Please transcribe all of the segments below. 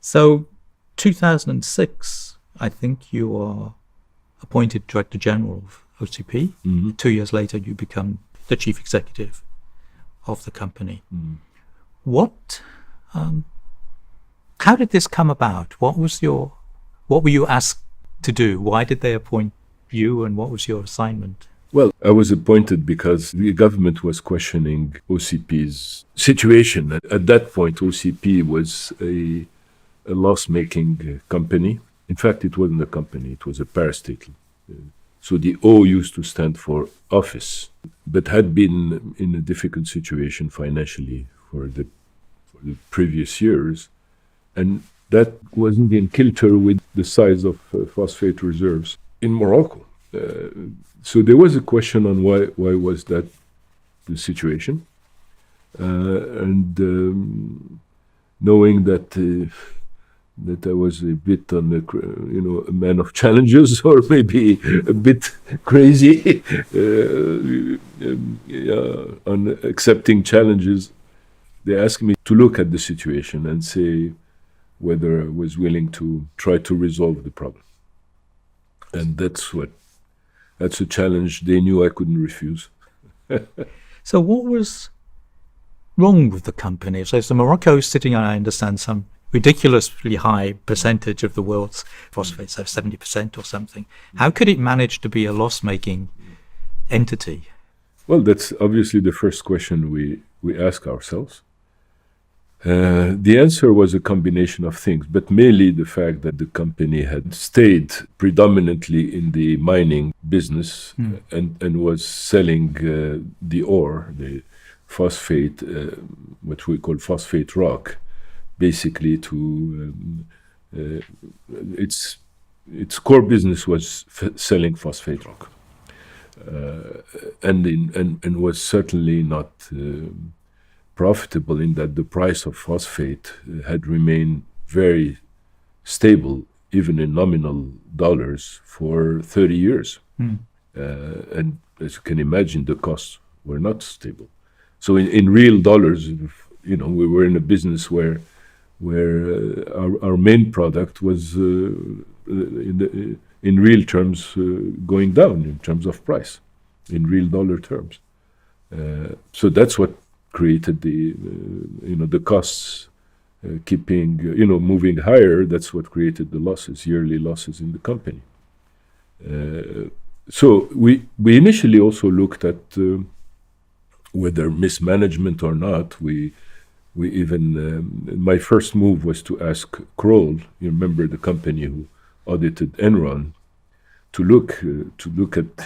So 2006, I think you are appointed Director General of OCP. 2 years later, you become the Chief Executive of the company. What, how did this come about? What were you asked to do? Why did they appoint you, and what was your assignment? Well, I was appointed because the government was questioning OCP's situation. At that point, OCP was a loss-making company. In fact, it wasn't a company, it was a parastatal. So the O used to stand for office, but had been in a difficult situation financially for the previous years. And that wasn't in kilter with the size of phosphate reserves in Morocco. So there was a question on why was that the situation, and knowing that I was a bit on the a man of challenges, or maybe a bit crazy on accepting challenges, they asked me to look at the situation and say whether I was willing to try to resolve the problem, and that's a challenge they knew I couldn't refuse. So what was wrong with the company? So Morocco is sitting on, I understand, some ridiculously high percentage of the world's phosphates, so 70% or something. How could it manage to be a loss-making entity? Well, that's obviously the first question we ask ourselves. The answer was a combination of things, but mainly the fact that the company had stayed predominantly in the mining business and was selling the ore, the phosphate, what we call phosphate rock, basically to its core business was selling phosphate rock, and was certainly not profitable in that the price of phosphate had remained very stable, even in nominal dollars, for 30 years. And as you can imagine, the costs were not stable. So in real dollars, we were in a business where our main product was in real terms going down in terms of price, in real dollar terms. So that's what created the costs keeping moving higher. That's what created the losses, yearly losses in the company. So we initially also looked at whether mismanagement or not. We even my first move was to ask Kroll, you remember the company who audited Enron, to look at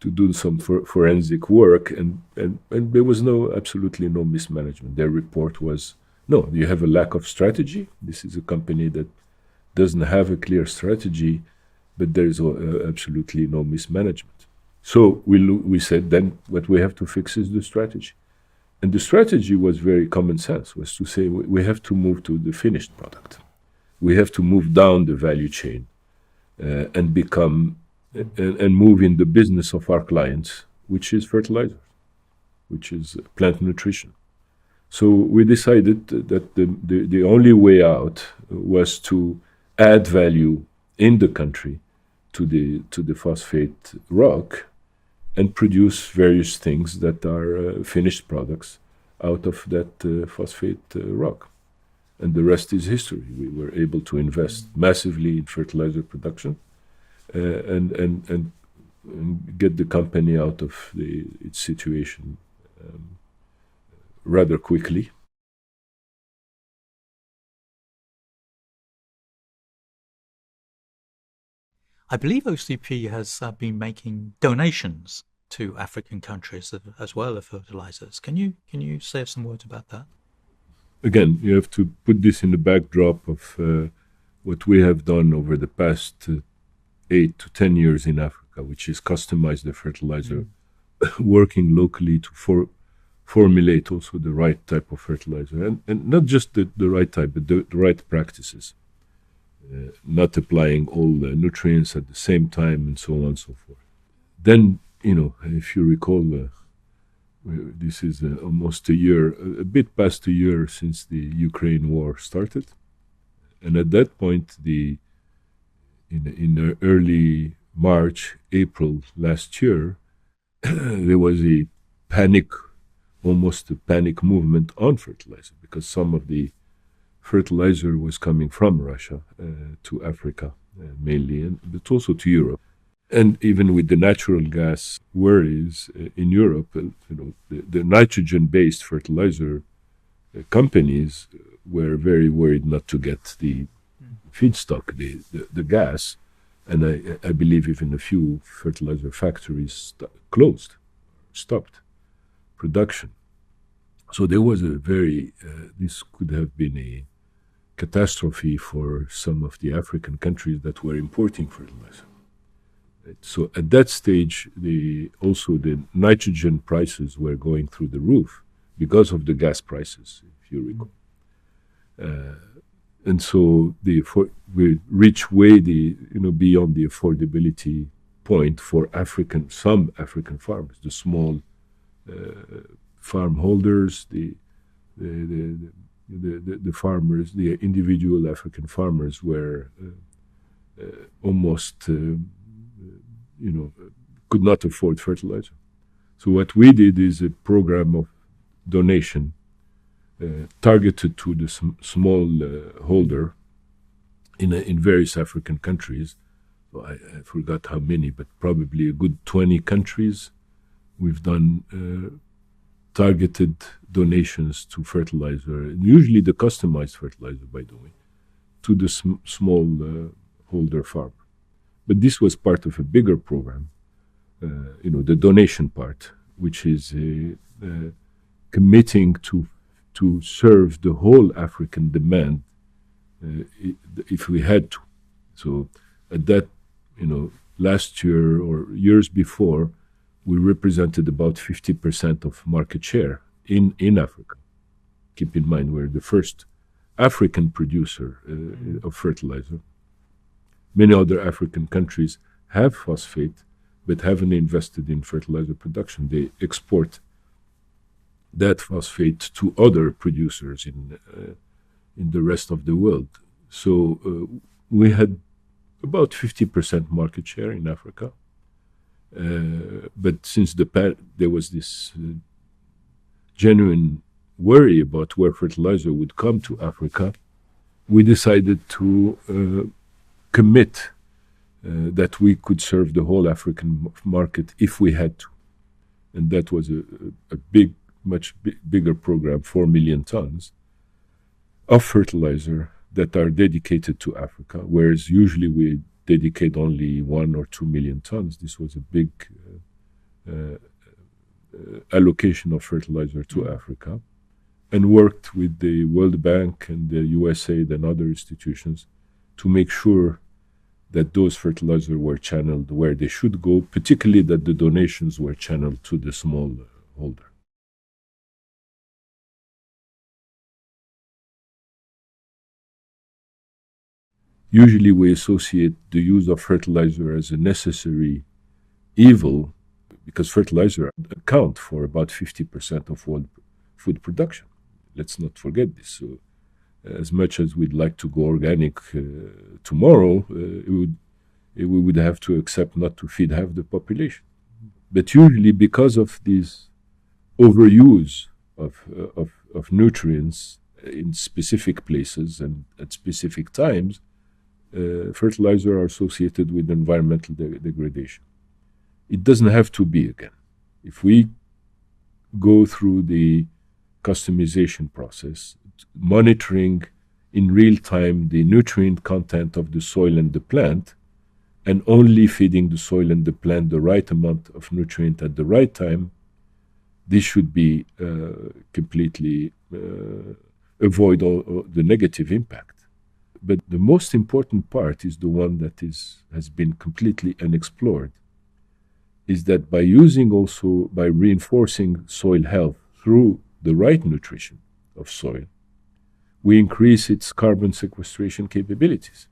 to do some forensic work, and there was absolutely no mismanagement. Their report was, no, you have a lack of strategy. This is a company that doesn't have a clear strategy, but there is absolutely no mismanagement. So we said, then what we have to fix is the strategy. And the strategy was very common sense, was to say we have to move to the finished product. We have to move down the value chain. And become and move in the business of our clients, which is fertilizer, which is plant nutrition. So we decided that the only way out was to add value in the country to the phosphate rock and produce various things that are finished products out of that phosphate rock. And the rest is history. We were able to invest massively in fertilizer production and get the company out of its situation rather quickly. I believe OCP has been making donations to African countries as well of fertilizers. Can you say some words about that? Again, you have to put this in the backdrop of what we have done over the past 8 to 10 years in Africa, which is customize the fertilizer, working locally to formulate also the right type of fertilizer, and not just the right type, but the right practices, not applying all the nutrients at the same time, and so on and so forth. Then, if you recall, this is almost a bit past a year since the Ukraine war started. And at that point, in early March, April last year, there was a panic, almost a panic movement on fertilizer, because some of the fertilizer was coming from Russia to Africa mainly, but also to Europe. And even with the natural gas worries in Europe, the nitrogen-based fertilizer companies were very worried not to get the feedstock, the gas, and I believe even a few fertilizer factories stopped production. So there was a very, this could have been a catastrophe for some of the African countries that were importing fertilizer. So at that stage, also the nitrogen prices were going through the roof because of the gas prices, if you recall. And so we reach way beyond the affordability point for some African farmers, the small farm holders, the farmers, the individual African farmers were almost could not afford fertilizer. So what we did is a program of donation targeted to the small holder in various African countries. So I forgot how many, but probably a good 20 countries. We've done targeted donations to fertilizer, and usually the customized fertilizer, by the way, to the small holder farmer. But this was part of a bigger program, the donation part, which is committing to serve the whole African demand if we had to. So at that, last year or years before, we represented about 50% of market share in Africa. Keep in mind, we're the first African producer of fertilizer. Many other African countries have phosphate, but haven't invested in fertilizer production. They export that phosphate to other producers in the rest of the world. So we had about 50% market share in Africa. But since there was this genuine worry about where fertilizer would come to Africa, we decided to commit that we could serve the whole African market if we had to. And that was a much bigger program, 4 million tons of fertilizer that are dedicated to Africa, whereas usually we dedicate only 1 or 2 million tons. This was a big allocation of fertilizer to Africa, and worked with the World Bank and the USAID and other institutions to make sure that those fertilizers were channeled where they should go, particularly that the donations were channeled to the small holder. Usually we associate the use of fertilizer as a necessary evil because fertilizer account for about 50% of world food production. Let's not forget this. So, as much as we'd like to go organic tomorrow, we would have to accept not to feed half the population. But usually because of this overuse of nutrients in specific places and at specific times, fertilizer are associated with environmental degradation. It doesn't have to be again. If we go through the customization process, monitoring in real time the nutrient content of the soil and the plant, and only feeding the soil and the plant the right amount of nutrient at the right time, this should be completely avoid all the negative impact. But the most important part is the one that has been completely unexplored, is that by reinforcing soil health through the right nutrition of soil, we increase its carbon sequestration capabilities.